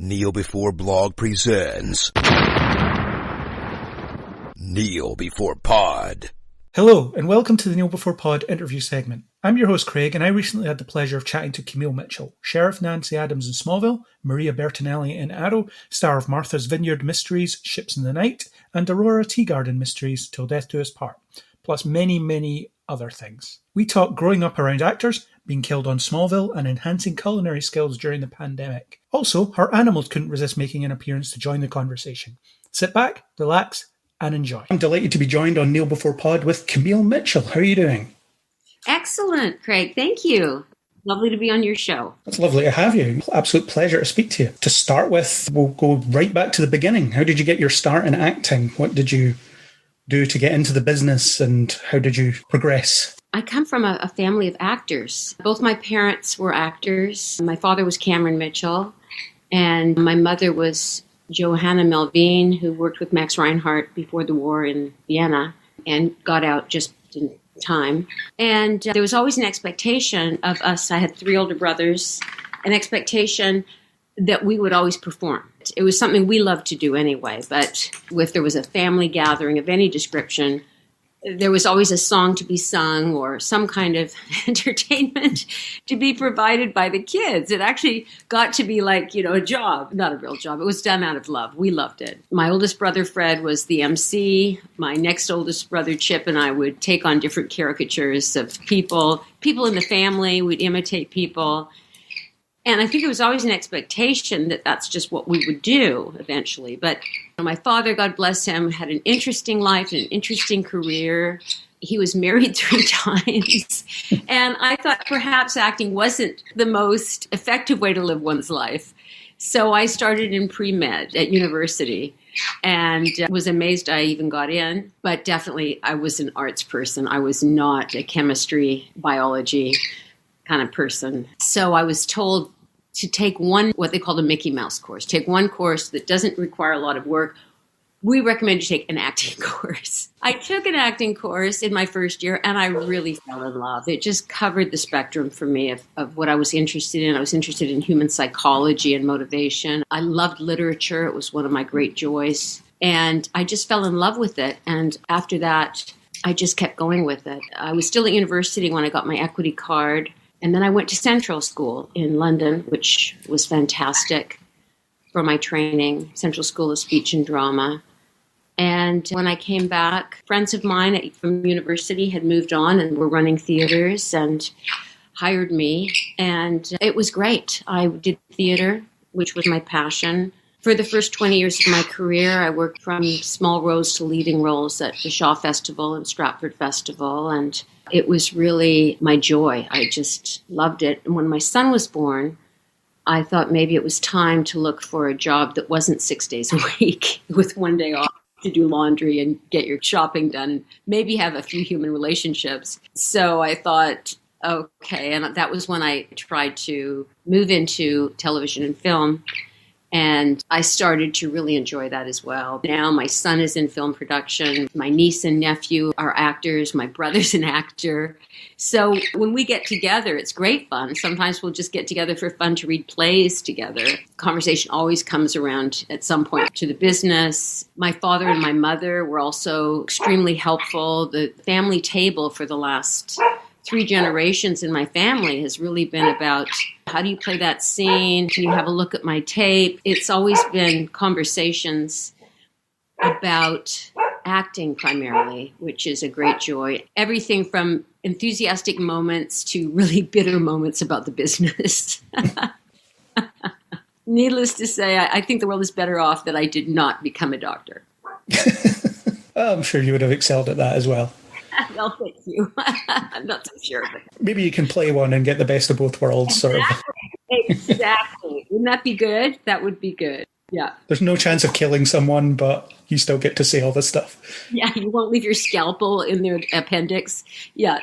Kneel Before Blog presents Kneel Before Pod. Hello, and welcome to the Kneel Before Pod interview segment. I'm your host, Craig, and I recently had the pleasure of chatting to Camille Mitchell, Sheriff Nancy Adams in Smallville, Maria Bertinelli in Arrow, star of Martha's Vineyard Mysteries, Ships in the Night, and Aurora Teagarden Mysteries, Till Death Do Us Part, plus many, many other things. We talk growing up around actors, being killed on Smallville, and enhancing culinary skills during the pandemic. Also, her animals couldn't resist making an appearance to join the conversation. Sit back, relax, and enjoy. I'm delighted to be joined on Kneel Before Pod with Camille Mitchell. How are you doing? Excellent, Craig. Thank you. Lovely to be on your show. It's lovely to have you. Absolute pleasure to speak to you. To start with, we'll go right back to the beginning. How did you get your start in acting? What did you do to get into the business, and how did you progress? I come from a family of actors. Both my parents were actors. My father was Camille Mitchell, and my mother was Johanna Melvin, who worked with Max Reinhardt before the war in Vienna and got out just in time. And there was always an expectation of us. I had 3 older brothers, an expectation that we would always perform. It was something we loved to do anyway, but if there was a family gathering of any description, there was always a song to be sung or some kind of entertainment to be provided by the kids. It actually got to be like, a job, not a real job. It was done out of love. We loved it. My oldest brother, Fred, was the MC. My next oldest brother, Chip, and I would take on different caricatures of people in the family. We'd imitate people. And I think it was always an expectation that that's just what we would do eventually. But my father, God bless him, had an interesting life and an interesting career. He was married 3 times. And I thought perhaps acting wasn't the most effective way to live one's life. So I started in pre-med at university and was amazed I even got in. But definitely I was an arts person. I was not a chemistry, biology kind of person. So I was told to take one, what they called a Mickey Mouse course. Take one course that doesn't require a lot of work. We recommend you take an acting course. I took an acting course in my first year, and I really fell in love. It just covered the spectrum for me of what I was interested in. I was interested in human psychology and motivation. I loved literature. It was one of my great joys. And I just fell in love with it. And after that, I just kept going with it. I was still at university when I got my equity card. And then I went to Central School in London, which was fantastic for my training, Central School of Speech and Drama. And when I came back, friends of mine from university had moved on and were running theaters and hired me. And it was great. I did theater, which was my passion. For the first 20 years of my career, I worked from small roles to leading roles at the Shaw Festival and Stratford Festival, and it was really my joy. I just loved it. And when my son was born, I thought maybe it was time to look for a job that wasn't 6 days a week with 1 day off to do laundry and get your shopping done and maybe have a few human relationships. So I thought, okay, and that was when I tried to move into television and film. And I started to really enjoy that as well. Now my son is in film production. My niece and nephew are actors. My brother's an actor. So when we get together, it's great fun. Sometimes we'll just get together for fun to read plays together. Conversation always comes around at some point to the business. My father and my mother were also extremely helpful. The family table for the last 3 generations in my family has really been about how do you play that scene? Can you have a look at my tape? It's always been conversations about acting primarily, which is a great joy. Everything from enthusiastic moments to really bitter moments about the business. Needless to say, I think the world is better off that I did not become a doctor. I'm sure you would have excelled at that as well. Well, thank you. I'm not so sure. But Maybe you can play one and get the best of both worlds, sort of. Exactly. Wouldn't that be good? That would be good. Yeah. There's no chance of killing someone, but you still get to say all this stuff. Yeah, you won't leave your scalpel in their appendix. Yeah.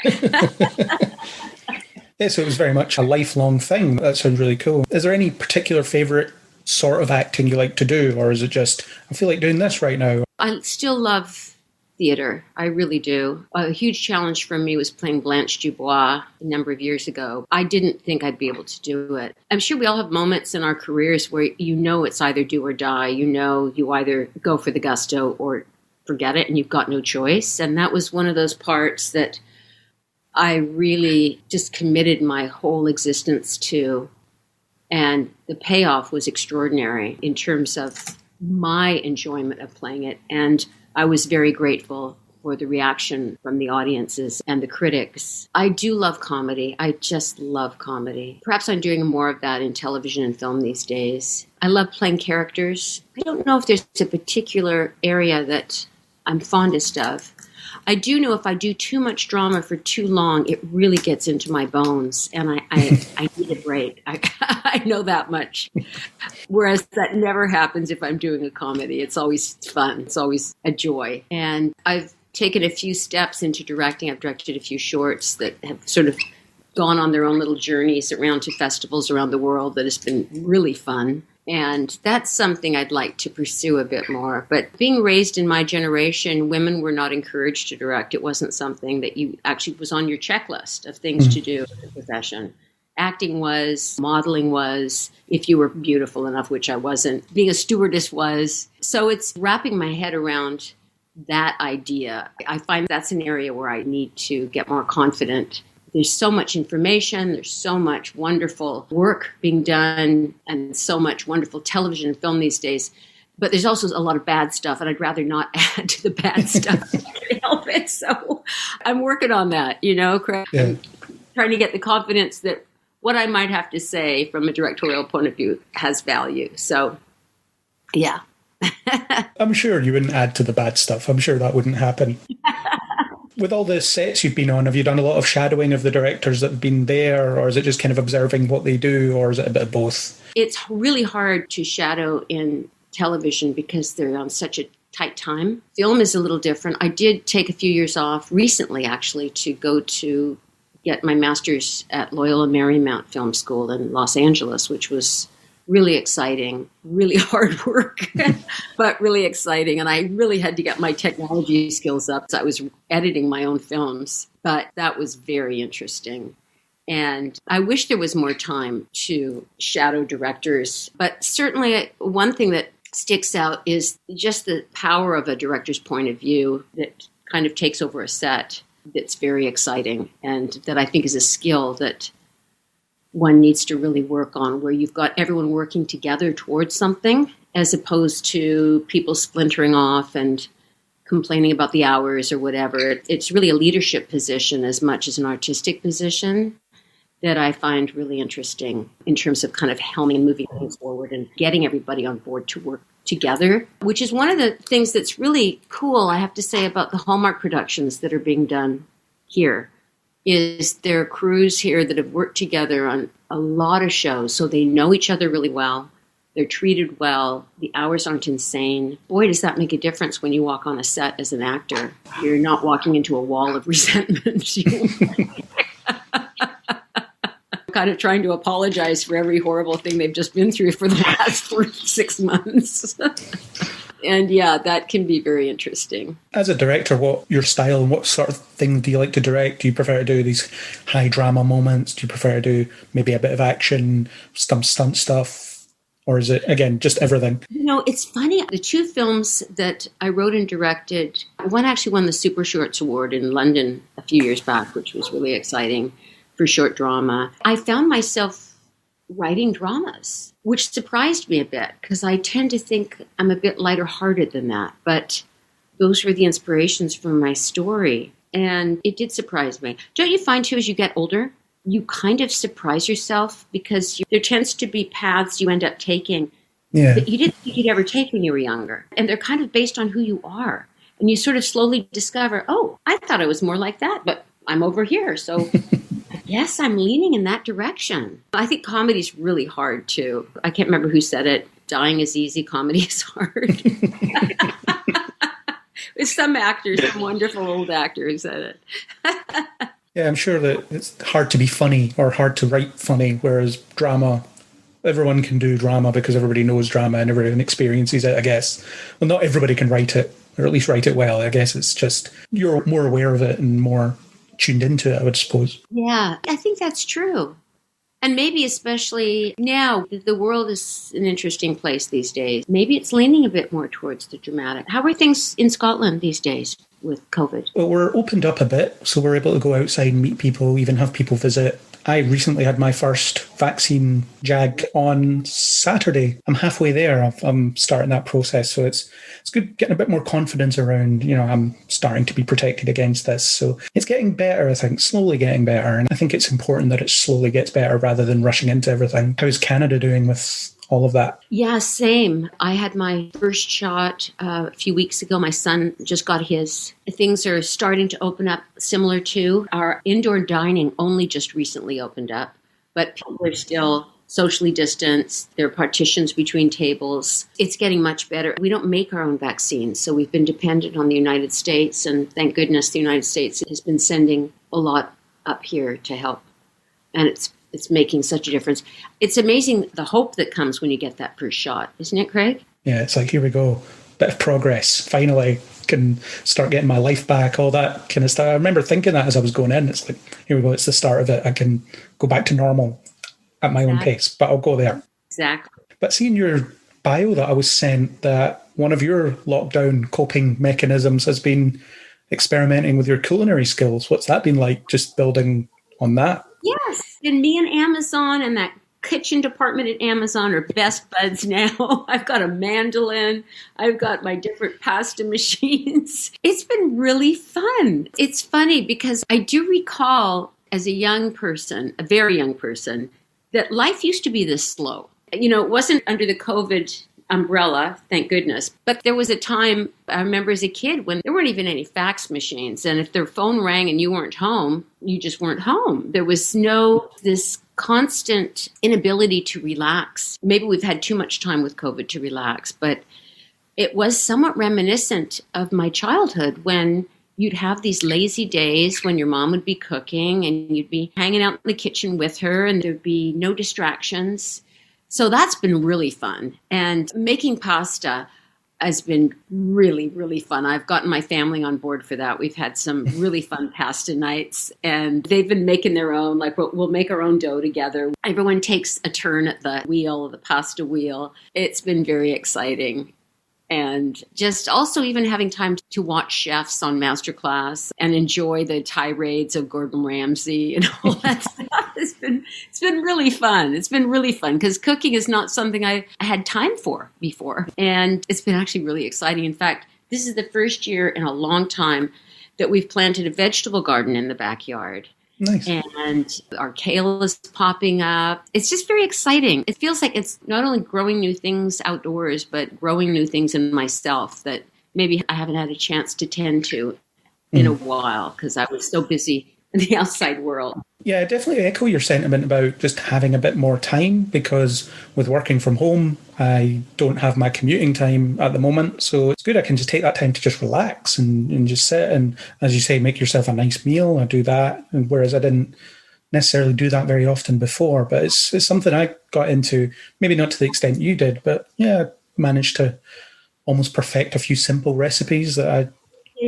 Yeah, so it was very much a lifelong thing. That sounds really cool. Is there any particular favourite sort of acting you like to do, or is it just, I feel like doing this right now? I still love theater. I really do. A huge challenge for me was playing Blanche Dubois a number of years ago. I didn't think I'd be able to do it. I'm sure we all have moments in our careers where it's either do or die. You either go for the gusto or forget it and you've got no choice. And that was one of those parts that I really just committed my whole existence to. And the payoff was extraordinary in terms of my enjoyment of playing it. And I was very grateful for the reaction from the audiences and the critics. I do love comedy. I just love comedy. Perhaps I'm doing more of that in television and film these days. I love playing characters. I don't know if there's a particular area that I'm fondest of. I do know if I do too much drama for too long, it really gets into my bones, and I need a break. I know that much. Whereas that never happens if I'm doing a comedy. It's always fun. It's always a joy. And I've taken a few steps into directing. I've directed a few shorts that have sort of gone on their own little journeys around to festivals around the world that has been really fun. And that's something I'd like to pursue a bit more. But being raised in my generation, women were not encouraged to direct. It wasn't something that you actually was on your checklist of things to do in the profession. Acting was, modeling was, if you were beautiful enough, which I wasn't. Being a stewardess was. So it's wrapping my head around that idea. I find that's an area where I need to get more confident. There's so much information, there's so much wonderful work being done, and so much wonderful television and film these days. But there's also a lot of bad stuff, and I'd rather not add to the bad stuff if I can help it. So I'm working on that, Craig. Yeah. I'm trying to get the confidence that what I might have to say from a directorial point of view has value. So, yeah. I'm sure you wouldn't add to the bad stuff. I'm sure that wouldn't happen. With all the sets you've been on, have you done a lot of shadowing of the directors that have been there, or is it just kind of observing what they do, or is it a bit of both? It's really hard to shadow in television because they're on such a tight time. Film is a little different. I did take a few years off recently, actually, to go to get my master's at Loyola Marymount Film School in Los Angeles, which was really exciting, really hard work, but really exciting. And I really had to get my technology skills up. So I was editing my own films, but that was very interesting. And I wish there was more time to shadow directors. But certainly one thing that sticks out is just the power of a director's point of view that kind of takes over a set. That's very exciting, and that I think is a skill that one needs to really work on, where you've got everyone working together towards something, as opposed to people splintering off and complaining about the hours or whatever. It's really a leadership position as much as an artistic position that I find really interesting in terms of kind of helming and moving things forward and getting everybody on board to work together, which is one of the things that's really cool, I have to say, about the Hallmark productions that are being done here. Is there are crews here that have worked together on a lot of shows, so they know each other really well. They're treated well. The hours aren't insane. Boy, does that make a difference when you walk on a set as an actor. You're not walking into a wall of resentment. Kind of trying to apologize for every horrible thing they've just been through for the last 6 months. And yeah, that can be very interesting. As a director, what your style and what sort of thing do you like to direct? Do you prefer to do these high drama moments? Do you prefer to do maybe a bit of action, stunt stuff? Or is it, again, just everything? It's funny. The two films that I wrote and directed, one actually won the Super Shorts Award in London a few years back, which was really exciting for short drama. I found myself writing dramas, which surprised me a bit because I tend to think I'm a bit lighter hearted than that. But those were the inspirations for my story. And it did surprise me. Don't you find too, as you get older, you kind of surprise yourself because there tends to be paths you end up taking that you didn't think you'd ever take when you were younger. And they're kind of based on who you are. And you sort of slowly discover, oh, I thought I was more like that, but I'm over here. So yes, I'm leaning in that direction. I think comedy is really hard, too. I can't remember who said it. Dying is easy, comedy is hard. With some actors, some wonderful old actor who said it. Yeah, I'm sure that it's hard to be funny or hard to write funny, whereas drama, everyone can do drama because everybody knows drama and everyone experiences it, I guess. Well, not everybody can write it, or at least write it well. I guess it's just you're more aware of it and more tuned into it, I would suppose. Yeah, I think that's true. And maybe especially now, the world is an interesting place these days. Maybe it's leaning a bit more towards the dramatic. How are things in Scotland these days with COVID? Well, we're opened up a bit, so we're able to go outside and meet people, even have people visit. I recently had my first vaccine jag on Saturday. I'm halfway there. I'm starting that process. So it's good getting a bit more confidence around, I'm starting to be protected against this. So it's getting better, I think, slowly getting better. And I think it's important that it slowly gets better rather than rushing into everything. How's Canada doing with all of that? Yeah, same. I had my first shot a few weeks ago. My son just got his. Things are starting to open up similar to our indoor dining only just recently opened up, but people are still socially distanced. There are partitions between tables. It's getting much better. We don't make our own vaccines, so we've been dependent on the United States, and thank goodness the United States has been sending a lot up here to help. And it's making such a difference. It's amazing the hope that comes when you get that first shot, isn't it, Craig? Yeah, it's like, here we go. Bit of progress. Finally can start getting my life back, all that kind of stuff. I remember thinking that as I was going in. It's like, here we go, it's the start of it. I can go back to normal at my own pace, but I'll go there. Exactly. But seeing your bio that I was sent, that one of your lockdown coping mechanisms has been experimenting with your culinary skills. What's that been like, just building on that? Yes, and me and Amazon and that kitchen department at Amazon are best buds now. I've got a mandolin. I've got my different pasta machines. It's been really fun. It's funny because I do recall as a young person, a very young person, that life used to be this slow. It wasn't under the COVID umbrella, thank goodness. But there was a time, I remember as a kid, when there weren't even any fax machines. And if their phone rang and you weren't home, you just weren't home. There was this constant inability to relax. Maybe we've had too much time with COVID to relax, but it was somewhat reminiscent of my childhood when you'd have these lazy days when your mom would be cooking and you'd be hanging out in the kitchen with her and there'd be no distractions. So that's been really fun. And making pasta has been really, really fun. I've gotten my family on board for that. We've had some really fun pasta nights and they've been making their own, like we'll make our own dough together. Everyone takes a turn at the wheel, the pasta wheel. It's been very exciting. And just also even having time to watch chefs on Masterclass and enjoy the tirades of Gordon Ramsay and all that stuff. It's been really fun. It's been really fun because cooking is not something I had time for before. And it's been actually really exciting. In fact, this is the first year in a long time that we've planted a vegetable garden in the backyard. Nice. And our kale is popping up. It's just very exciting. It feels like it's not only growing new things outdoors, but growing new things in myself that maybe I haven't had a chance to tend to in a while because I was so busy in the outside world. Yeah, I definitely echo your sentiment about just having a bit more time because with working from home, I don't have my commuting time at the moment. So it's good. I can just take that time to just relax and just sit and, as you say, make yourself a nice meal. I do that. And whereas I didn't necessarily do that very often before, but it's something I got into, maybe not to the extent you did, but yeah, I managed to almost perfect a few simple recipes that I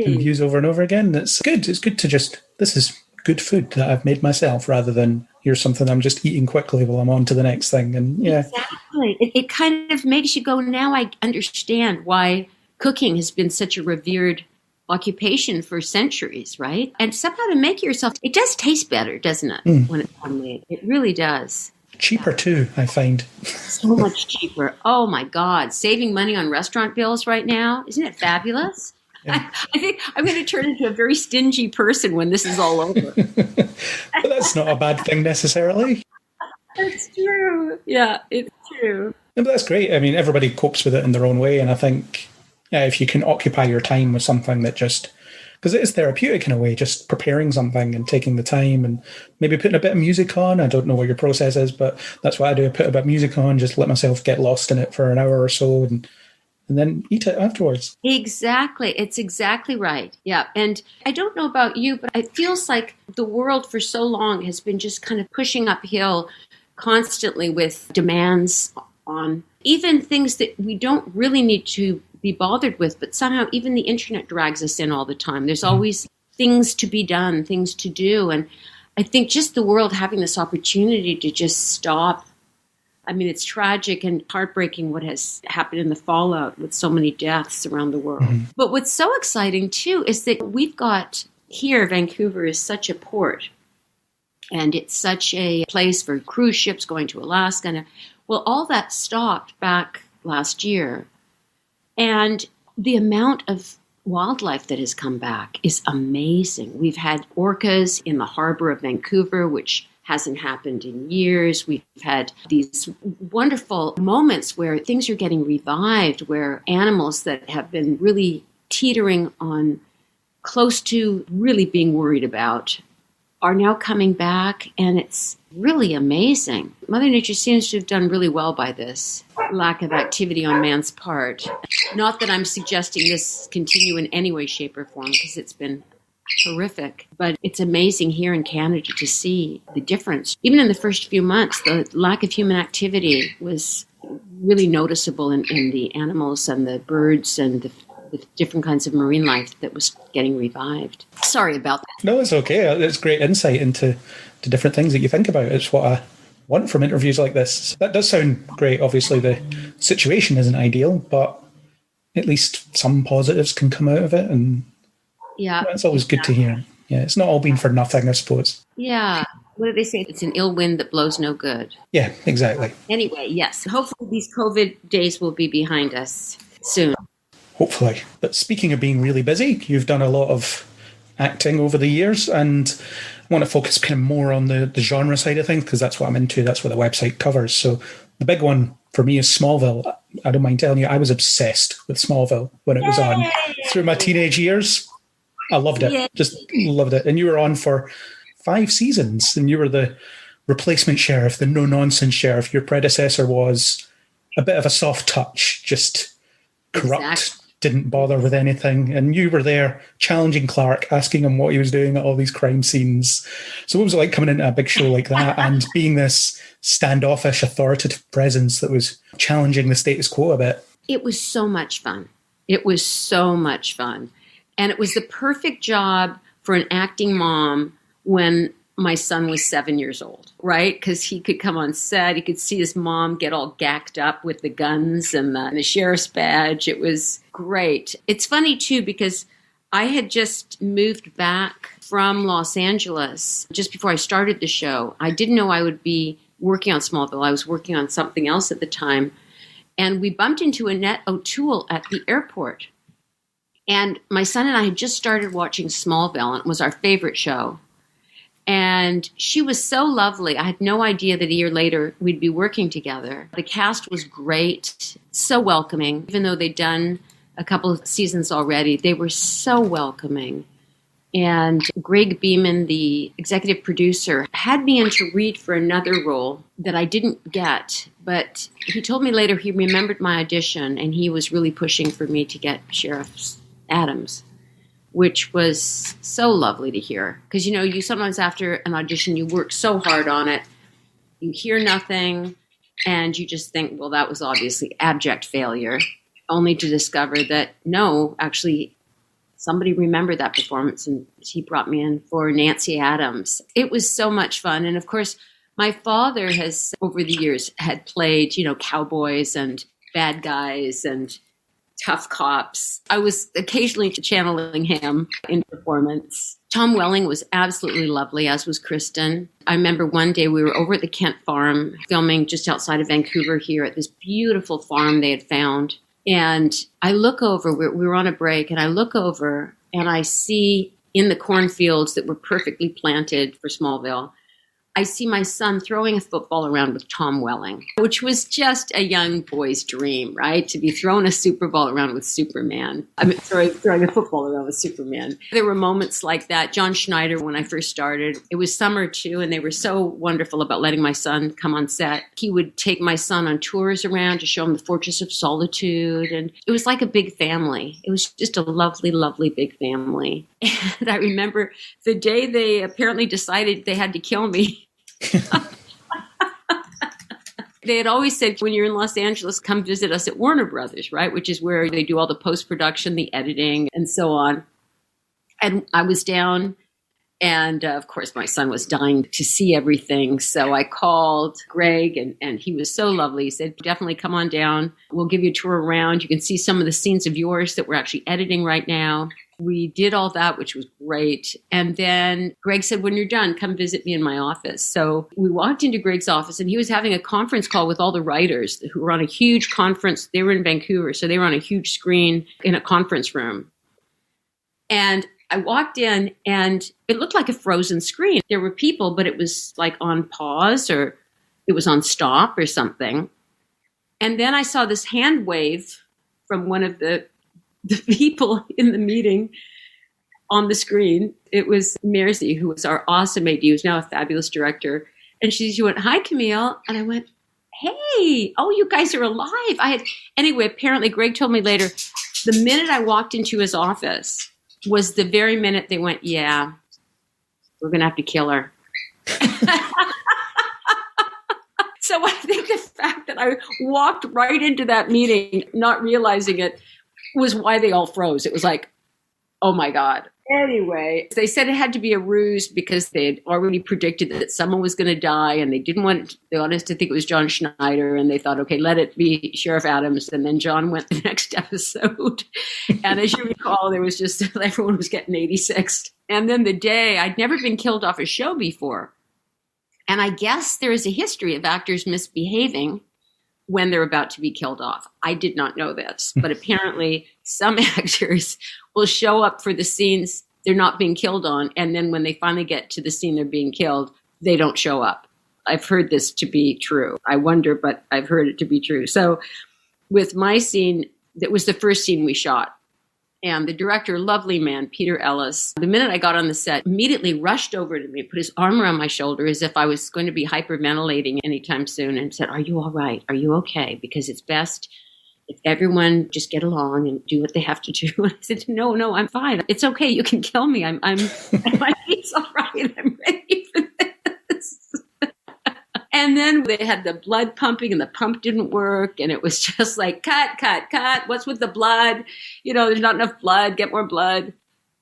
can use over and over again. It's good. It's good to just, this is good food that I've made myself rather than here's something I'm just eating quickly while I'm on to the next thing. And yeah, exactly. It kind of makes you go, now I understand why cooking has been such a revered occupation for centuries, right? And somehow to make yourself, it does taste better, doesn't it? When it's homemade. It really does. Cheaper too, I find. So much cheaper. Oh my God. Saving money on restaurant bills right now. Isn't it fabulous? Yeah. I think I'm going to turn into a very stingy person when this is all over. But that's not a bad thing necessarily. It's true. Yeah, it's true. But that's great. I mean, everybody copes with it in their own way. And I think if you can occupy your time with something that just, because it is therapeutic in a way, just preparing something and taking the time and maybe putting a bit of music on. I don't know what your process is, but that's what I do. I put a bit of music on, just let myself get lost in it for an hour or so and then eat it afterwards. Exactly. It's exactly right. Yeah. And I don't know about you, but it feels like the world for so long has been just kind of pushing uphill constantly with demands on even things that we don't really need to be bothered with, but somehow even the internet drags us in all the time. There's always things to be done, things to do. And I think just the world having this opportunity to just stop. I mean, it's tragic and heartbreaking what has happened in the fallout with so many deaths around the world. Mm-hmm. But what's so exciting, too, is that we've got here, Vancouver is such a port. And it's such a place for cruise ships going to Alaska. Well, all that stopped back last year. And the amount of wildlife that has come back is amazing. We've had orcas in the harbor of Vancouver, which hasn't happened in years. We've had these wonderful moments where things are getting revived, where animals that have been really teetering on close to really being worried about are now coming back, and it's really amazing. Mother Nature seems to have done really well by this lack of activity on man's part. Not that I'm suggesting this continue in any way, shape, or form, because it's been horrific, but it's amazing here in Canada to see the difference. Even in the first few months, the lack of human activity was really noticeable in the animals and the birds and the different kinds of marine life that was getting revived. Sorry about that. No, it's okay. It's great insight into different things that you think about. It's what I want from interviews like this. That does sound great. Obviously, the situation isn't ideal, but at least some positives can come out of it. And yeah, it's always good to hear. Yeah, it's not all been for nothing, I suppose. Yeah. What do they say? It's an ill wind that blows no good. Yeah, exactly. Anyway, yes. Hopefully these COVID days will be behind us soon. Hopefully. But speaking of being really busy, you've done a lot of acting over the years, and I want to focus kind of more on the genre side of things, because that's what I'm into. That's what the website covers. So the big one for me is Smallville. I don't mind telling you, I was obsessed with Smallville when it was on through my teenage years. I loved it. Yay. Just loved it. And you were on for 5 seasons, and you were the replacement sheriff, the no-nonsense sheriff. Your predecessor was a bit of a soft touch, just corrupt. Exactly. Didn't bother with anything, and you were there challenging Clark, asking him what he was doing at all these crime scenes. So what was it like coming into a big show like that and being this standoffish, authoritative presence that was challenging the status quo a bit? It was so much fun. It was so much fun. And it was the perfect job for an acting mom when my son was 7 years old, right? Because he could come on set, he could see his mom get all gacked up with the guns and the sheriff's badge. It was great. It's funny, too, because I had just moved back from Los Angeles just before I started the show. I didn't know I would be working on Smallville. I was working on something else at the time. And we bumped into Annette O'Toole at the airport. And my son and I had just started watching Smallville, and it was our favorite show. And she was so lovely. I had no idea that a year later we'd be working together. The cast was great, so welcoming. Even though they'd done a couple of seasons already, they were so welcoming. And Greg Beeman, the executive producer, had me in to read for another role that I didn't get. But he told me later he remembered my audition, and he was really pushing for me to get Sheriff Adams, which was so lovely to hear. Because, you know, you sometimes after an audition, you work so hard on it, you hear nothing, and you just think, well, that was obviously abject failure, only to discover that, no, actually, somebody remembered that performance, and he brought me in for Nancy Adams. It was so much fun. And, of course, my father has, over the years, had played, you know, cowboys and bad guys and tough cops. I was occasionally channeling him in performance. Tom Welling was absolutely lovely, as was Kristen. I remember one day we were over at the Kent farm filming just outside of Vancouver here at this beautiful farm they had found. And I look over, we were on a break, and I look over and I see in the cornfields that were perfectly planted for Smallville, I see my son throwing a football around with Tom Welling, which was just a young boy's dream, right? To be throwing a Super Bowl around with Superman. Throwing a football around with Superman. There were moments like that. John Schneider, when I first started, it was summer too, and they were so wonderful about letting my son come on set. He would take my son on tours around to show him the Fortress of Solitude, and it was like a big family. It was just a lovely, lovely big family. And I remember the day they apparently decided they had to kill me. They had always said, when you're in Los Angeles, come visit us at Warner Brothers, right? Which is where they do all the post-production, the editing, and so on. And I was down, and of course, my son was dying to see everything. So I called Greg, and he was so lovely. He said, definitely come on down. We'll give you a tour around. You can see some of the scenes of yours that we're actually editing right now. We did all that, which was great. And then Greg said, when you're done, come visit me in my office. So we walked into Greg's office, and he was having a conference call with all the writers who were on a huge conference. They were in Vancouver, so they were on a huge screen in a conference room. And I walked in, and it looked like a frozen screen. There were people, but it was like on pause, or it was on stop or something. And then I saw this hand wave from one of the people in the meeting on the screen. It was Mersey, who was our awesome AD, who's now a fabulous director. And she went, hi, Camille. And I went, hey, oh, you guys are alive. Anyway, apparently Greg told me later, the minute I walked into his office was the very minute they went, yeah, we're going to have to kill her. So I think the fact that I walked right into that meeting, not realizing it, was why they all froze. It was like, oh my God. Anyway, they said it had to be a ruse because they had already predicted that someone was going to die, and they didn't want us to think it was John Schneider, and they thought, okay, let it be Sheriff Adams. And then John went the next episode. And as you recall, there was just, everyone was getting 86. And then the day, I'd never been killed off a show before. And I guess there is a history of actors misbehaving when they're about to be killed off. I did not know this, but apparently some actors will show up for the scenes they're not being killed on, and then when they finally get to the scene they're being killed, they don't show up. I've heard this to be true. I wonder, but I've heard it to be true. So with my scene, that was the first scene we shot. And the director, lovely man, Peter Ellis, the minute I got on the set, immediately rushed over to me, put his arm around my shoulder as if I was going to be hyperventilating anytime soon, and said, are you all right? Are you okay? Because it's best if everyone just get along and do what they have to do. And I said, no, I'm fine. It's okay. You can kill me. I'm my feet's all right. I'm ready for this. And then they had the blood pumping, and the pump didn't work. And it was just like, cut. What's with the blood? There's not enough blood. Get more blood.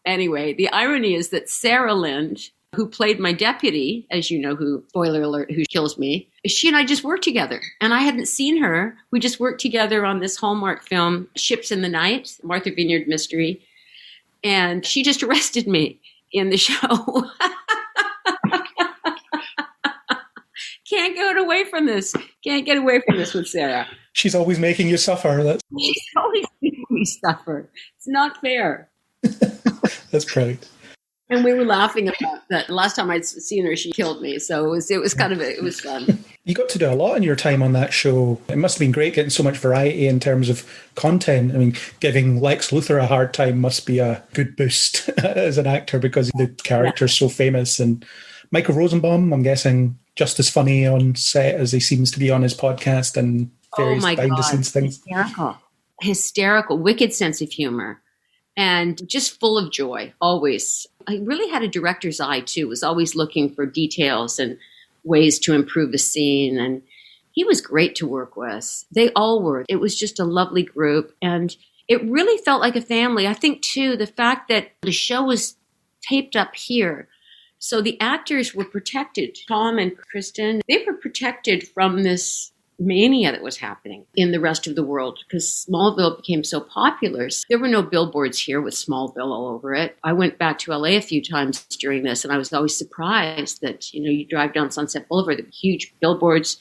Anyway, the irony is that Sarah Lind, who played my deputy, as you know, spoiler alert, who kills me, she and I just worked together. And I hadn't seen her. We just worked together on this Hallmark film, Ships in the Night, Martha Vineyard mystery. And she just arrested me in the show. Can't get away from this. Can't get away from this with Sarah. She's always making you suffer. She's always making me suffer. It's not fair. That's great. And we were laughing about that. Last time I'd seen her, she killed me. So it was fun. You got to do a lot in your time on that show. It must have been great getting so much variety in terms of content. I mean, giving Lex Luthor a hard time must be a good boost as an actor, because the character's so famous. And Michael Rosenbaum, I'm guessing, just as funny on set as he seems to be on his podcast and various behind-the-scenes things. Hysterical, wicked sense of humor, and just full of joy, always. I really had a director's eye, too, was always looking for details and ways to improve the scene, and he was great to work with. They all were. It was just a lovely group, and it really felt like a family. I think, too, the fact that the show was taped up here, so the actors were protected. Tom and Kristen, they were protected from this mania that was happening in the rest of the world because Smallville became so popular. There were no billboards here with Smallville all over it. I went back to LA a few times during this, and I was always surprised that, you drive down Sunset Boulevard, there were huge billboards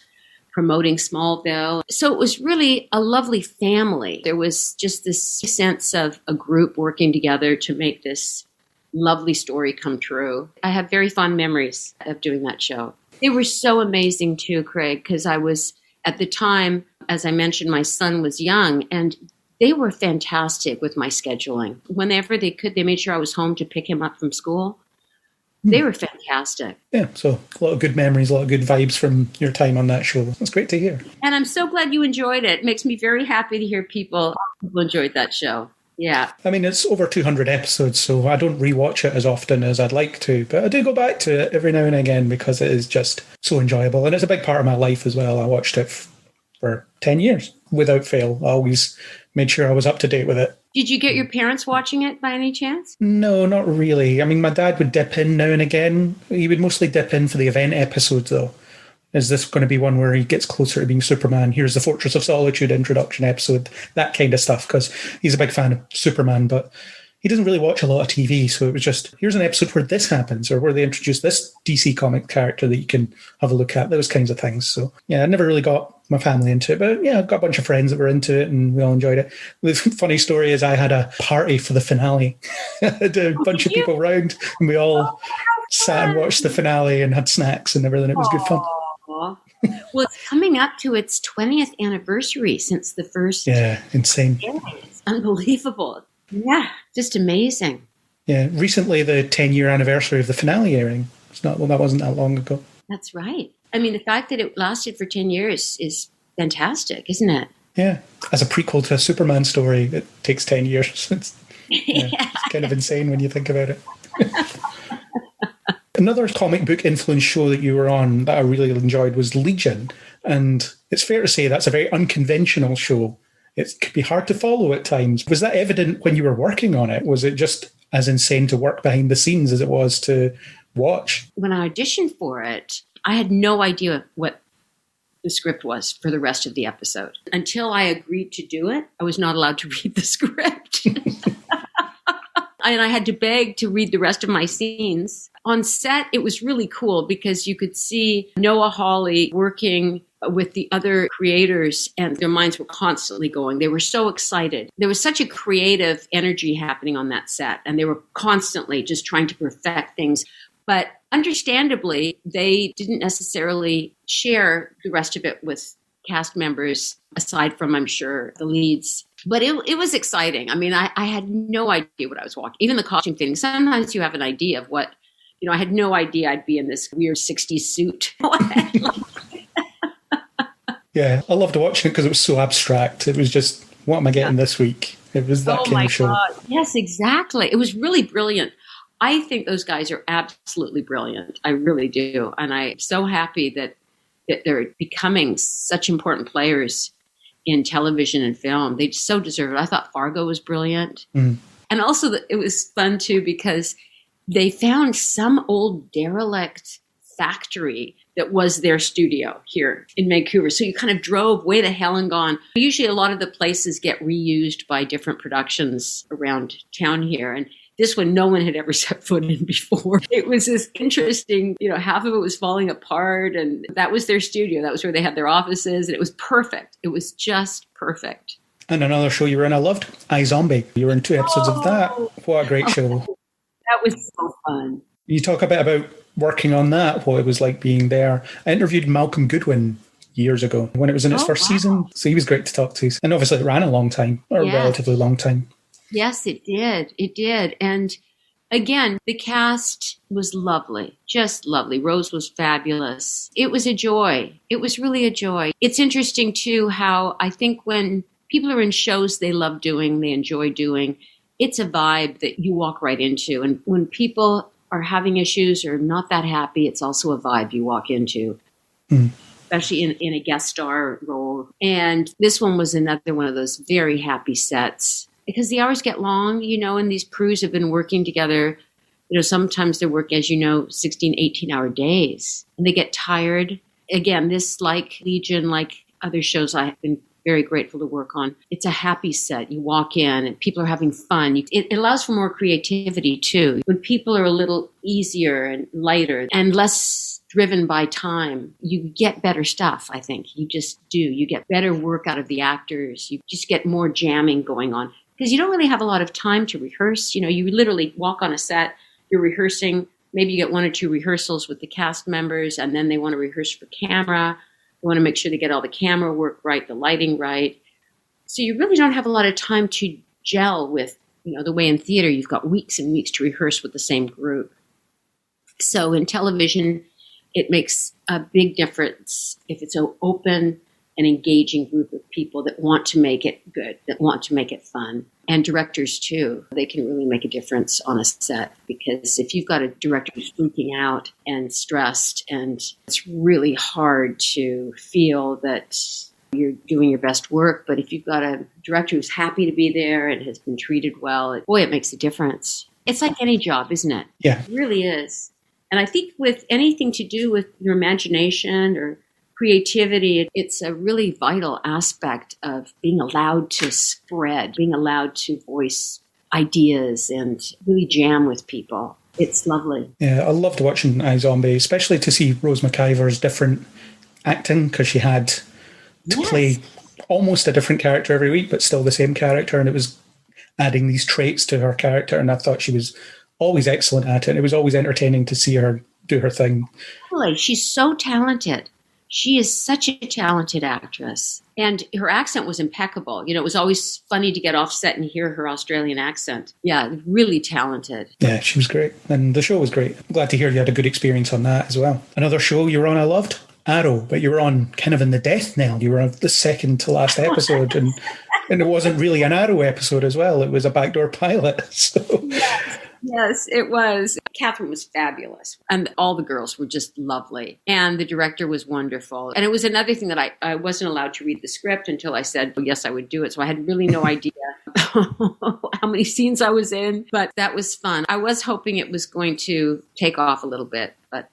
promoting Smallville. So it was really a lovely family. There was just this sense of a group working together to make this lovely story come true. I have very fond memories of doing that show. They were so amazing too, Craig, because I was, at the time, as I mentioned, my son was young, and they were fantastic with my scheduling. Whenever they could, they made sure I was home to pick him up from school. They were fantastic. Yeah, so a lot of good memories, a lot of good vibes from your time on that show. That's great to hear. And I'm so glad you enjoyed it. It makes me very happy to hear people enjoyed that show. Yeah. I mean, it's over 200 episodes, so I don't rewatch it as often as I'd like to, but I do go back to it every now and again because it is just so enjoyable. And it's a big part of my life as well. I watched it for 10 years without fail. I always made sure I was up to date with it. Did you get your parents watching it by any chance? No, not really. I mean, my dad would dip in now and again. He would mostly dip in for the event episodes, though. Is this going to be one where he gets closer to being Superman? Here's the Fortress of Solitude introduction episode, that kind of stuff, because he's a big fan of Superman, but he doesn't really watch a lot of TV, so it was just, here's an episode where this happens, or where they introduce this DC comic character that you can have a look at, those kinds of things. So, yeah, I never really got my family into it, but yeah, I've got a bunch of friends that were into it, and we all enjoyed it. The funny story is I had a party for the finale. I had a bunch of people around, and we all sat and watched the finale and had snacks and everything. It was good fun. Well, it's coming up to its 20th anniversary since the first. Yeah, insane. It's unbelievable. Yeah, just amazing. Yeah, recently the 10-year anniversary of the finale airing. That wasn't that long ago. That's right. I mean, the fact that it lasted for 10 years is fantastic, isn't it? Yeah, as a prequel to a Superman story, it takes 10 years. It's kind of insane when you think about it. Another comic book influence show that you were on that I really enjoyed was Legion. And it's fair to say that's a very unconventional show. It could be hard to follow at times. Was that evident when you were working on it? Was it just as insane to work behind the scenes as it was to watch? When I auditioned for it, I had no idea what the script was for the rest of the episode. Until I agreed to do it, I was not allowed to read the script. And I had to beg to read the rest of my scenes. On set, it was really cool because you could see Noah Hawley working with the other creators, and their minds were constantly going. They were so excited. There was such a creative energy happening on that set, and they were constantly just trying to perfect things. But understandably, they didn't necessarily share the rest of it with cast members, aside from, I'm sure, the leads. But it was exciting. I mean, I had no idea what I was watching. Even the costume thing, sometimes you have an idea of what, I had no idea I'd be in this weird 60s suit. Yeah, I loved watching it because it was so abstract. It was just, what am I getting this week? It was that kind of show. God. Yes, exactly. It was really brilliant. I think those guys are absolutely brilliant. I really do. And I'm so happy that they're becoming such important players in television and film. They so deserve it. I thought Fargo was brilliant. Mm. And also it was fun too because they found some old derelict factory that was their studio here in Vancouver. So you kind of drove way to hell and gone. Usually a lot of the places get reused by different productions around town here. And this one, no one had ever set foot in before. It was this interesting, half of it was falling apart, and that was their studio. That was where they had their offices, and it was perfect. It was just perfect. And another show you were in, I loved, iZombie. You were in 2 episodes of that. What a great show. That was so fun. You talk a bit about working on that, what it was like being there. I interviewed Malcolm Goodwin years ago when it was in its first season, so he was great to talk to. And obviously it ran a long time, or a relatively long time. Yes, it did. It did. And again, the cast was lovely, just lovely. Rose was fabulous. It was a joy. It was really a joy. It's interesting, too, how I think when people are in shows they love doing, they enjoy doing, it's a vibe that you walk right into. And when people are having issues or not that happy, it's also a vibe you walk into, especially in a guest star role. And this one was another one of those very happy sets. Because the hours get long, and these crews have been working together. Sometimes they're working, as 16, 18-hour days. And they get tired. Again, this, like Legion, like other shows I've been very grateful to work on, it's a happy set. You walk in and people are having fun. It allows for more creativity, too. When people are a little easier and lighter and less driven by time, you get better stuff, I think. You just do. You get better work out of the actors. You just get more jamming going on. Because you don't really have a lot of time to rehearse. You literally walk on a set, you're rehearsing, maybe you get 1 or 2 rehearsals with the cast members, and then they want to rehearse for camera. They want to make sure they get all the camera work right, the lighting right. So you really don't have a lot of time to gel with, the way in theater you've got weeks and weeks to rehearse with the same group. So in television, it makes a big difference if it's an open an engaging group of people that want to make it good, that want to make it fun. And directors, too. They can really make a difference on a set, because if you've got a director who's freaking out and stressed, and it's really hard to feel that you're doing your best work. But if you've got a director who's happy to be there and has been treated well, it makes a difference. It's like any job, isn't it? Yeah. It really is. And I think with anything to do with your imagination or creativity, it's a really vital aspect of being allowed to spread, being allowed to voice ideas and really jam with people. It's lovely. Yeah, I loved watching iZombie, especially to see Rose McIver's different acting, because she had to play almost a different character every week, but still the same character, and it was adding these traits to her character, and I thought she was always excellent at it, and it was always entertaining to see her do her thing. Really, she's so talented. She is such a talented actress. And her accent was impeccable. It was always funny to get off set and hear her Australian accent. Yeah, really talented. Yeah, she was great. And the show was great. I'm glad to hear you had a good experience on that as well. Another show you were on I loved, Arrow, but you were on kind of in the death knell. You were on the second to last episode, and it wasn't really an Arrow episode as well. It was a backdoor pilot. So. Yes, it was. Catherine was fabulous. And all the girls were just lovely. And the director was wonderful. And it was another thing that I wasn't allowed to read the script until I said, well, yes, I would do it. So I had really no idea how many scenes I was in. But that was fun. I was hoping it was going to take off a little bit. But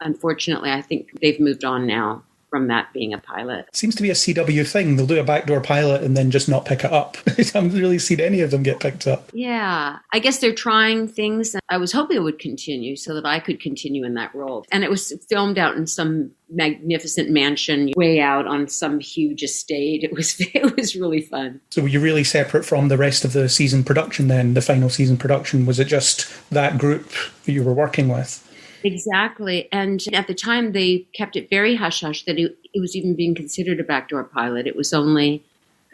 unfortunately, I think they've moved on now from that being a pilot. It seems to be a CW thing. They'll do a backdoor pilot and then just not pick it up. I haven't really seen any of them get picked up. Yeah. I guess they're trying things. I was hoping it would continue so that I could continue in that role. And it was filmed out in some magnificent mansion way out on some huge estate. It was really fun. So were you really separate from the rest of the season production then, the final season production? Was it just that group that you were working with? Exactly. And at the time, they kept it very hush-hush that it was even being considered a backdoor pilot. It was only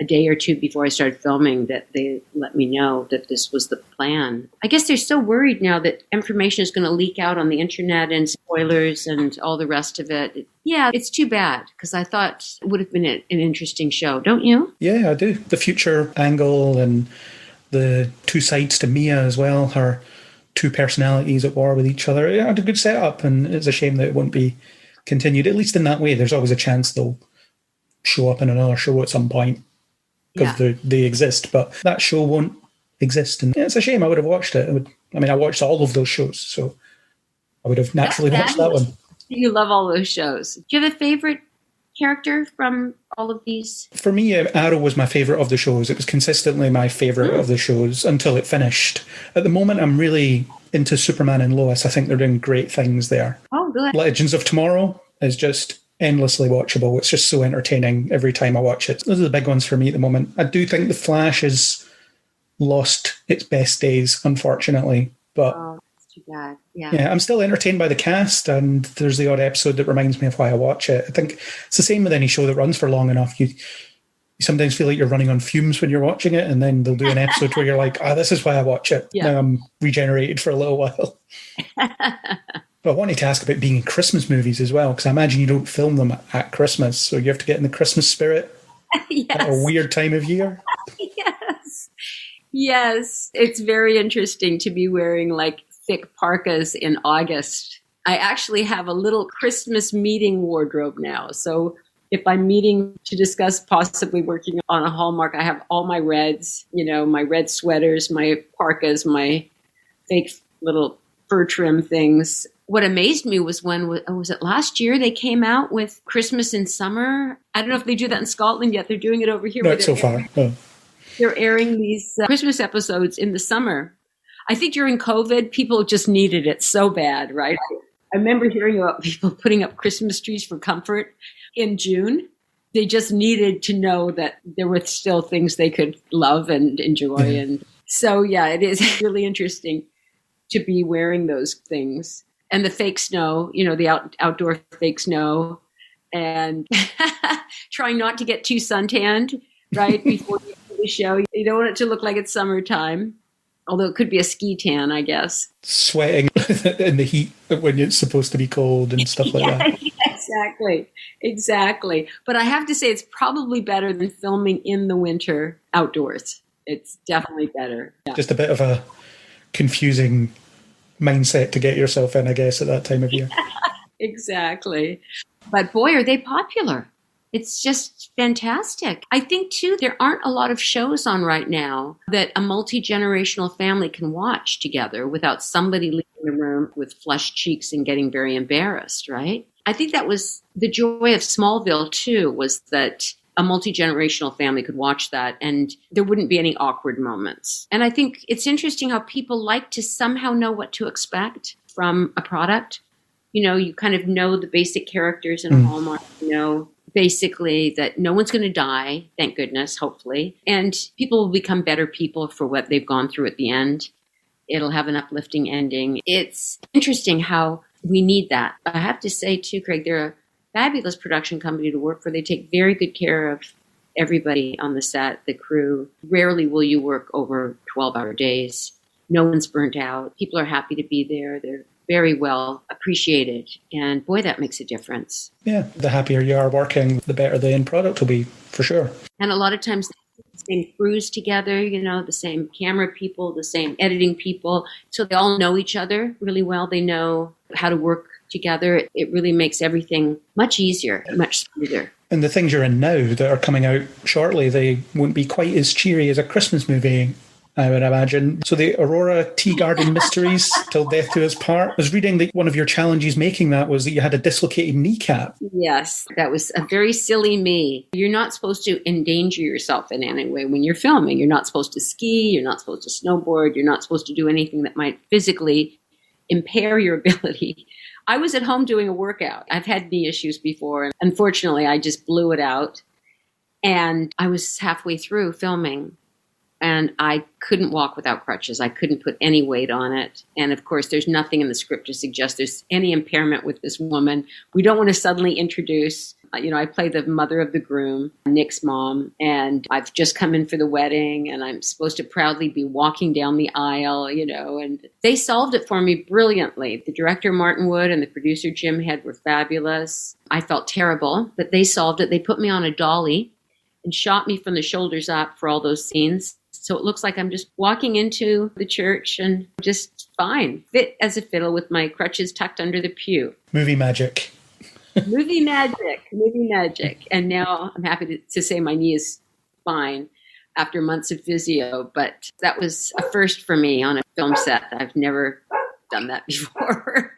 a day or two before I started filming that they let me know that this was the plan. I guess they're so worried now that information is going to leak out on the internet and spoilers and all the rest of it. Yeah, it's too bad because I thought it would have been an interesting show. Don't you? Yeah, I do. The future angle and the two sides to Mia as well, her two personalities at war with each other. It had a good setup, and it's a shame that it won't be continued, at least in that way. There's always a chance they'll show up in another show at some point because they exist, but that show won't exist. And it's a shame. I would have watched it. I watched all of those shows, so I would have naturally watched that one. You love all those shows. Do you have a favorite character from all of these? For me, Arrow was my favourite of the shows. It was consistently my favourite of the shows until it finished. At the moment, I'm really into Superman and Lois. I think they're doing great things there. Oh, good. Legends of Tomorrow is just endlessly watchable. It's just so entertaining every time I watch it. Those are the big ones for me at the moment. I do think The Flash has lost its best days, unfortunately. But too bad. Yeah, I'm still entertained by the cast, and there's the odd episode that reminds me of why I watch it. I think it's the same with any show that runs for long enough. You sometimes feel like you're running on fumes when you're watching it, and then they'll do an episode where you're like, this is why I watch it. Yeah. Now I'm regenerated for a little while. But I wanted to ask about being in Christmas movies as well, because I imagine you don't film them at Christmas, so you have to get in the Christmas spirit at a weird time of year. Yes. It's very interesting to be wearing like thick parkas in August. I actually have a little Christmas meeting wardrobe now. So if I'm meeting to discuss possibly working on a Hallmark, I have all my reds, my red sweaters, my parkas, my fake little fur trim things. What amazed me was when, was it last year, they came out with Christmas in summer? I don't know if they do that in Scotland yet. They're doing it over here. Not so far. Oh. They're airing these Christmas episodes in the summer. I think during COVID, people just needed it so bad, right? I remember hearing about people putting up Christmas trees for comfort in June. They just needed to know that there were still things they could love and enjoy. And so, it is really interesting to be wearing those things. And the fake snow, the outdoor fake snow. And trying not to get too suntanned, right, before you do the show. You don't want it to look like it's summertime. Although it could be a ski tan, I guess. Sweating in the heat when it's supposed to be cold and stuff like that. Yeah, exactly. But I have to say it's probably better than filming in the winter outdoors. It's definitely better. Yeah. Just a bit of a confusing mindset to get yourself in, I guess, at that time of year. Exactly. But boy, are they popular. It's just fantastic. I think, too, there aren't a lot of shows on right now that a multi-generational family can watch together without somebody leaving the room with flushed cheeks and getting very embarrassed, right? I think that was the joy of Smallville, too, was that a multi-generational family could watch that and there wouldn't be any awkward moments. And I think it's interesting how people like to somehow know what to expect from a product. You know, you kind of know the basic characters in Hallmark, you know, basically that no one's going to die, thank goodness, hopefully. And people will become better people for what they've gone through at the end. It'll have an uplifting ending. It's interesting how we need that. I have to say, too, Craig, they're a fabulous production company to work for. They take very good care of everybody on the set, the crew. Rarely will you work over 12-hour days. No one's burnt out. People are happy to be there. They're very well appreciated. And boy, that makes a difference. Yeah, the happier you are working, the better the end product will be, for sure. And a lot of times, the same crews together, you know, the same camera people, the same editing people. So they all know each other really well. They know how to work together. It really makes everything much easier, much smoother. And the things you're in now that are coming out shortly, they won't be quite as cheery as a Christmas movie, I would imagine. So the Aurora Teagarden Mysteries, Till Death Do Us Part. I was reading that one of your challenges making that was that you had a dislocated kneecap. Yes, that was a very silly me. You're not supposed to endanger yourself in any way when you're filming. You're not supposed to ski. You're not supposed to snowboard. You're not supposed to do anything that might physically impair your ability. I was at home doing a workout. I've had knee issues before. And unfortunately, I just blew it out. And I was halfway through filming. And I couldn't walk without crutches. I couldn't put any weight on it. And of course, there's nothing in the script to suggest there's any impairment with this woman. We don't want to suddenly introduce, you know, I play the mother of the groom, Nick's mom, and I've just come in for the wedding and I'm supposed to proudly be walking down the aisle, you know, and they solved it for me brilliantly. The director, Martin Wood, and the producer, Jim Head, were fabulous. I felt terrible, but they solved it. They put me on a dolly and shot me from the shoulders up for all those scenes. So it looks like I'm just walking into the church and just fine, fit as a fiddle with my crutches tucked under the pew. Movie magic. Movie magic. And now I'm happy to say my knee is fine after months of physio. But that was a first for me on a film set. I've never done that before.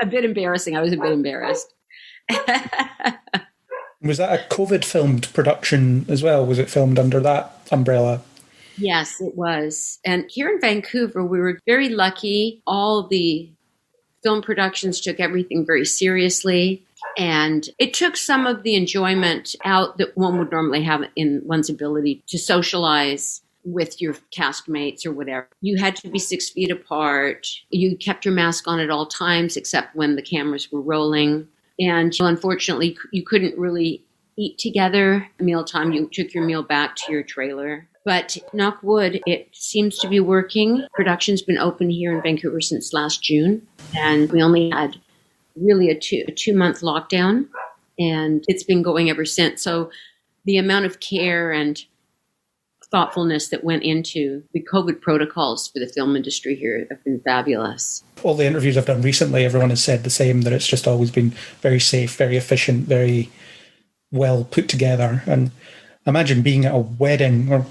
A bit embarrassing. I was a bit embarrassed. Was that a COVID filmed production as well? Was it filmed under that umbrella? Yes, it was. And here in Vancouver, we were very lucky. All the film productions took everything very seriously. And it took some of the enjoyment out that one would normally have in one's ability to socialize with your castmates or whatever. You had to be 6 feet apart. You kept your mask on at all times, except when the cameras were rolling. And unfortunately, you couldn't really eat together. Mealtime, you took your meal back to your trailer. But knock wood, it seems to be working. Production's been open here in Vancouver since last June. And we only had really a two-month lockdown. And it's been going ever since. So the amount of care and thoughtfulness that went into the COVID protocols for the film industry here have been fabulous. All the interviews I've done recently, everyone has said the same, that it's just always been very safe, very efficient, very well put together. And imagine being at a wedding, or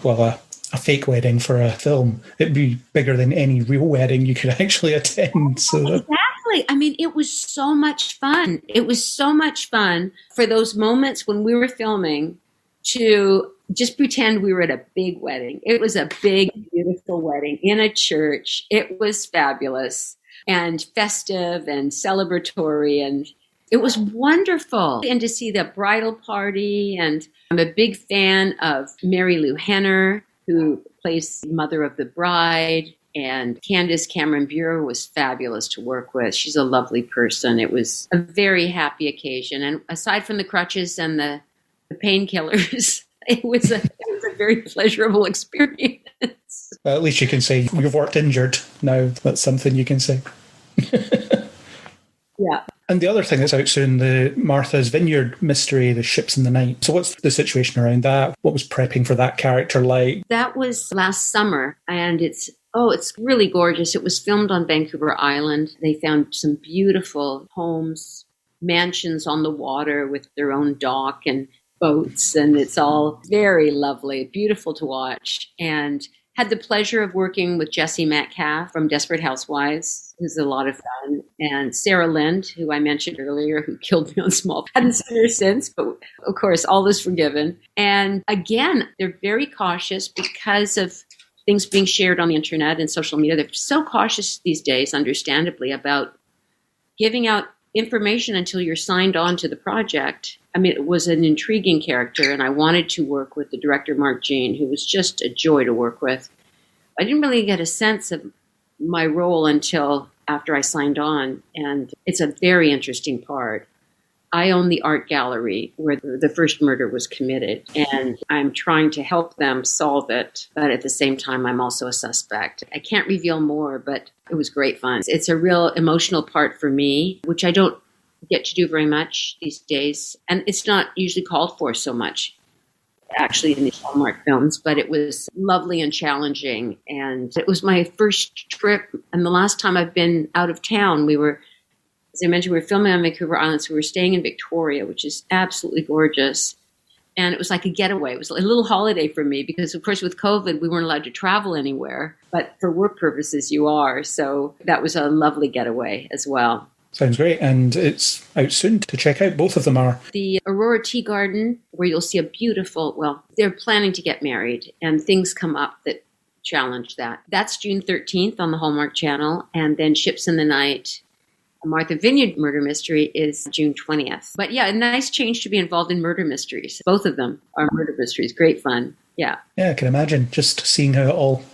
a fake wedding for a film. It'd be bigger than any real wedding you could actually attend. So exactly. I mean, it was so much fun. It was so much fun for those moments when we were filming to just pretend we were at a big wedding. It was a big, beautiful wedding in a church. It was fabulous and festive and celebratory, and it was wonderful. And to see the bridal party, and I'm a big fan of Mary Lou Henner, who plays the mother of the bride, and Candace Cameron Bure was fabulous to work with. She's a lovely person. It was a very happy occasion. And aside from the crutches and the painkillers, it was a very pleasurable experience. Well, at least you can say you've worked injured now. That's something you can say. Yeah. And the other thing that's out soon, the Martha's Vineyard mystery, The Ships in the Night. So what's the situation around that? What was prepping for that character like? That was last summer, and it's really gorgeous. It was filmed on Vancouver Island. They found some beautiful homes, mansions on the water with their own dock, and boats, and it's all very lovely, beautiful to watch. And had the pleasure of working with Jessie Metcalf from Desperate Housewives, who's a lot of fun, and Sarah Lind, who I mentioned earlier, who killed me on Smallville. Hadn't seen her since, but of course, all is forgiven. And again, they're very cautious because of things being shared on the internet and social media. They're so cautious these days, understandably, about giving out information until you're signed on to the project. I mean, it was an intriguing character, and I wanted to work with the director, Mark Jean, who was just a joy to work with. I didn't really get a sense of my role until after I signed on, and it's a very interesting part. I own the art gallery where the first murder was committed, and I'm trying to help them solve it, but at the same time, I'm also a suspect. I can't reveal more, but it was great fun. It's a real emotional part for me, which I don't get to do very much these days, and it's not usually called for so much, actually, in these Hallmark films, but it was lovely and challenging, and it was my first trip, and the last time I've been out of town. We were, as I mentioned, we were filming on Vancouver Island, so we were staying in Victoria, which is absolutely gorgeous. And it was like a getaway. It was a little holiday for me because, of course, with COVID, we weren't allowed to travel anywhere. But for work purposes, you are. So that was a lovely getaway as well. Sounds great. And it's out soon to check out. Both of them are. The Aurora Teagarden, where you'll see a beautiful, well, they're planning to get married, and things come up that challenge that. That's June 13th on the Hallmark Channel. And then Ships in the Night, a Martha Vineyard murder mystery, is June 20th. But yeah, a nice change to be involved in murder mysteries. Both of them are murder mysteries. Great fun. Yeah. Yeah, I can imagine just seeing how it all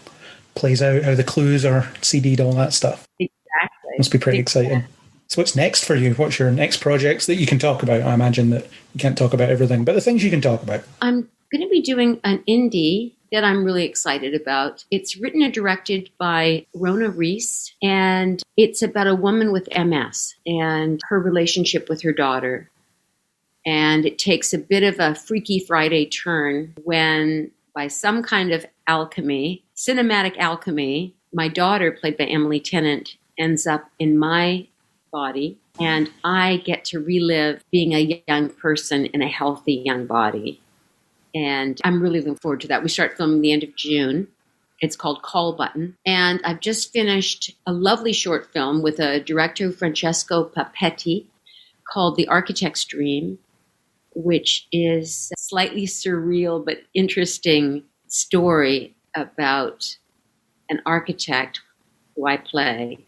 plays out, how the clues are CD'd, all that stuff. Exactly. Must be pretty exciting. So what's next for you? What's your next projects that you can talk about? I imagine that you can't talk about everything, but the things you can talk about. I'm going to be doing an indie that I'm really excited about. It's written and directed by Rona Reese, and it's about a woman with MS and her relationship with her daughter. And it takes a bit of a Freaky Friday turn when, by some kind of alchemy, cinematic alchemy, my daughter, played by Emily Tennant, ends up in my body, and I get to relive being a young person in a healthy young body. And I'm really looking forward to that. We start filming the end of June. It's called Call Button. And I've just finished a lovely short film with a director, Francesco Papetti, called The Architect's Dream, which is a slightly surreal but interesting story about an architect who I play,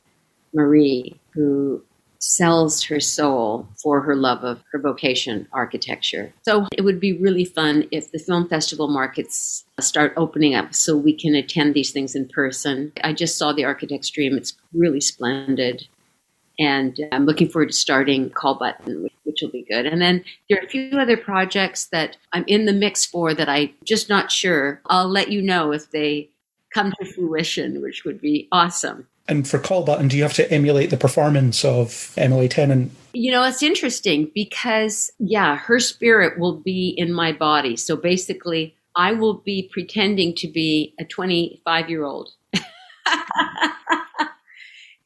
Marie, who sells her soul for her love of her vocation, architecture. So it would be really fun if the film festival markets start opening up so we can attend these things in person. I just saw The Architect's Dream. It's really splendid. And I'm looking forward to starting Call Button, which will be good. And then there are a few other projects that I'm in the mix for that I'm just not sure. I'll let you know if they come to fruition, which would be awesome. And for Call Button, do you have to emulate the performance of Emily Tennant? You know, it's interesting because, yeah, her spirit will be in my body. So basically, I will be pretending to be a 25-year-old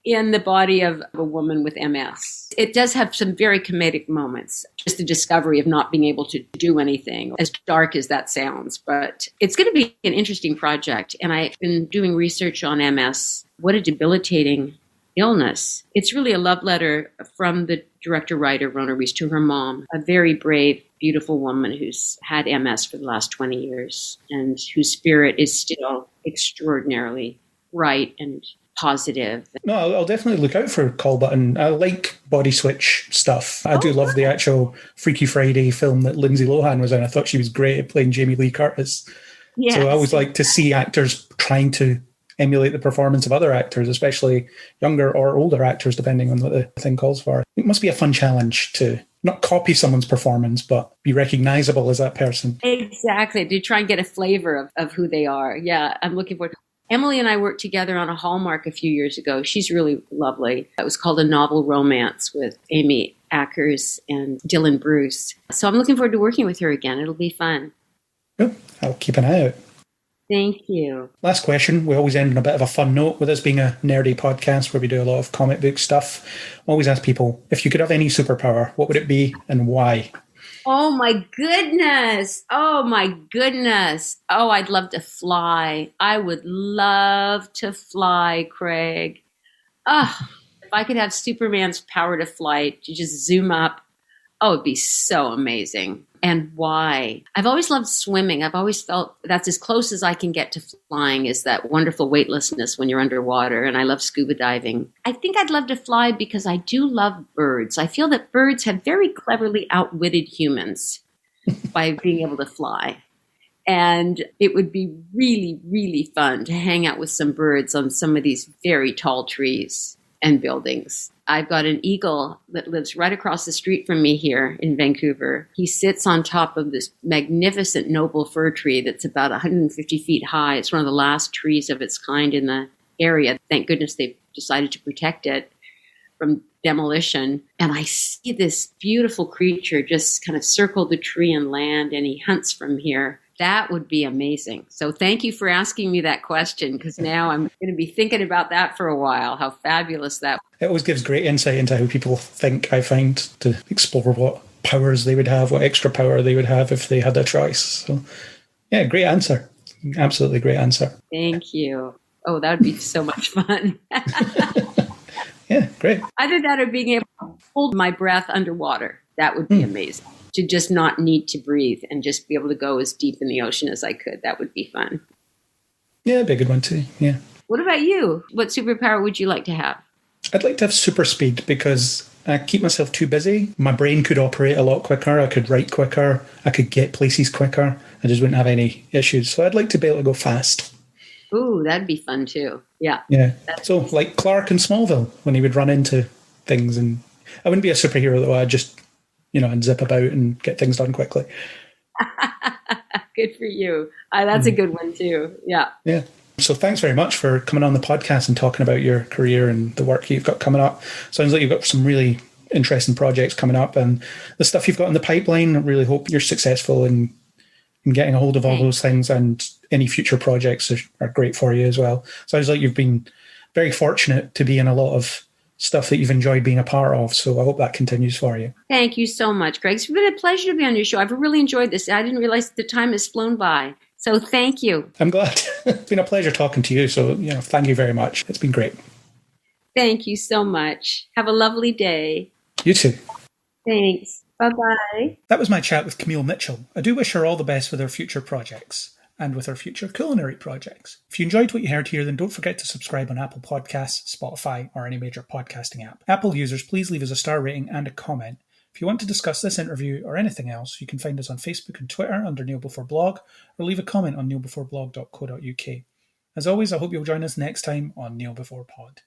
in the body of a woman with MS. It does have some very comedic moments, just the discovery of not being able to do anything, as dark as that sounds. But it's going to be an interesting project. And I've been doing research on MS. What a debilitating illness. It's really a love letter from the director-writer, Rona Reese, to her mom, a very brave, beautiful woman who's had MS for the last 20 years and whose spirit is still extraordinarily bright and positive. No, I'll definitely look out for Call Button. I like body switch stuff. I do love the actual Freaky Friday film that Lindsay Lohan was in. I thought she was great at playing Jamie Lee Curtis. Yes. So I always like to see actors trying to emulate the performance of other actors, especially younger or older actors, depending on what the thing calls for. It must be a fun challenge to not copy someone's performance, but be recognizable as that person. Exactly, to try and get a flavor of who they are. Yeah, I'm looking forward to it. Emily and I worked together on a Hallmark a few years ago. She's really lovely. It was called A Novel Romance with Amy Ackers and Dylan Bruce. So I'm looking forward to working with her again. It'll be fun. Well, I'll keep an eye out. Thank you. Last question. We always end on a bit of a fun note with us being a nerdy podcast where we do a lot of comic book stuff. I always ask people, if you could have any superpower, what would it be and why? Oh my goodness. Oh my goodness. Oh, I'd love to fly. I would love to fly, Craig. Oh, if I could have Superman's power to fly, to just zoom up. Oh, it'd be so amazing. And why? I've always loved swimming. I've always felt that's as close as I can get to flying, is that wonderful weightlessness when you're underwater. And I love scuba diving. I think I'd love to fly because I do love birds. I feel that birds have very cleverly outwitted humans by being able to fly. And it would be really, really fun to hang out with some birds on some of these very tall trees and buildings. I've got an eagle that lives right across the street from me here in Vancouver. He sits on top of this magnificent noble fir tree that's about 150 feet high. It's one of the last trees of its kind in the area. Thank goodness they've decided to protect it from demolition. And I see this beautiful creature just kind of circle the tree and land, and he hunts from here. That would be amazing. So thank you for asking me that question, because now I'm going to be thinking about that for a while, how fabulous that would be. It always gives great insight into how people think, I find, to explore what powers they would have, what extra power they would have if they had a choice. So, yeah, great answer. Absolutely great answer. Thank you. Oh, that would be so much fun. Yeah, great. Either that or being able to hold my breath underwater. That would be amazing. To just not need to breathe and just be able to go as deep in the ocean as I could. That would be fun. Yeah, it'd be a good one too, yeah. What about you? What superpower would you like to have? I'd like to have super speed because I keep myself too busy. My brain could operate a lot quicker. I could write quicker. I could get places quicker. I just wouldn't have any issues. So I'd like to be able to go fast. Ooh, that'd be fun too. Yeah. Yeah. So like Clark in Smallville, when he would run into things, and I wouldn't be a superhero though. I'd just, and zip about and get things done quickly. Good for you. That's a good one too. Yeah. Yeah. So thanks very much for coming on the podcast and talking about your career and the work you've got coming up. Sounds like you've got some really interesting projects coming up, and the stuff you've got in the pipeline. I really hope you're successful in getting a hold of all those things, and any future projects are great for you as well. Sounds like you've been very fortunate to be in a lot of stuff that you've enjoyed being a part of. So I hope that continues for you. Thank you so much, Greg. It's been a pleasure to be on your show. I've really enjoyed this. I didn't realize the time has flown by. So thank you. I'm glad. It's been a pleasure talking to you. So, thank you very much. It's been great. Thank you so much. Have a lovely day. You too. Thanks. Bye-bye. That was my chat with Camille Mitchell. I do wish her all the best with her future projects and with her future culinary projects. If you enjoyed what you heard here, then don't forget to subscribe on Apple Podcasts, Spotify, or any major podcasting app. Apple users, please leave us a star rating and a comment. If you want to discuss this interview or anything else, you can find us on Facebook and Twitter under Kneel Before Blog, or leave a comment on kneelbeforeblog.co.uk. As always, I hope you'll join us next time on Kneel Before Pod.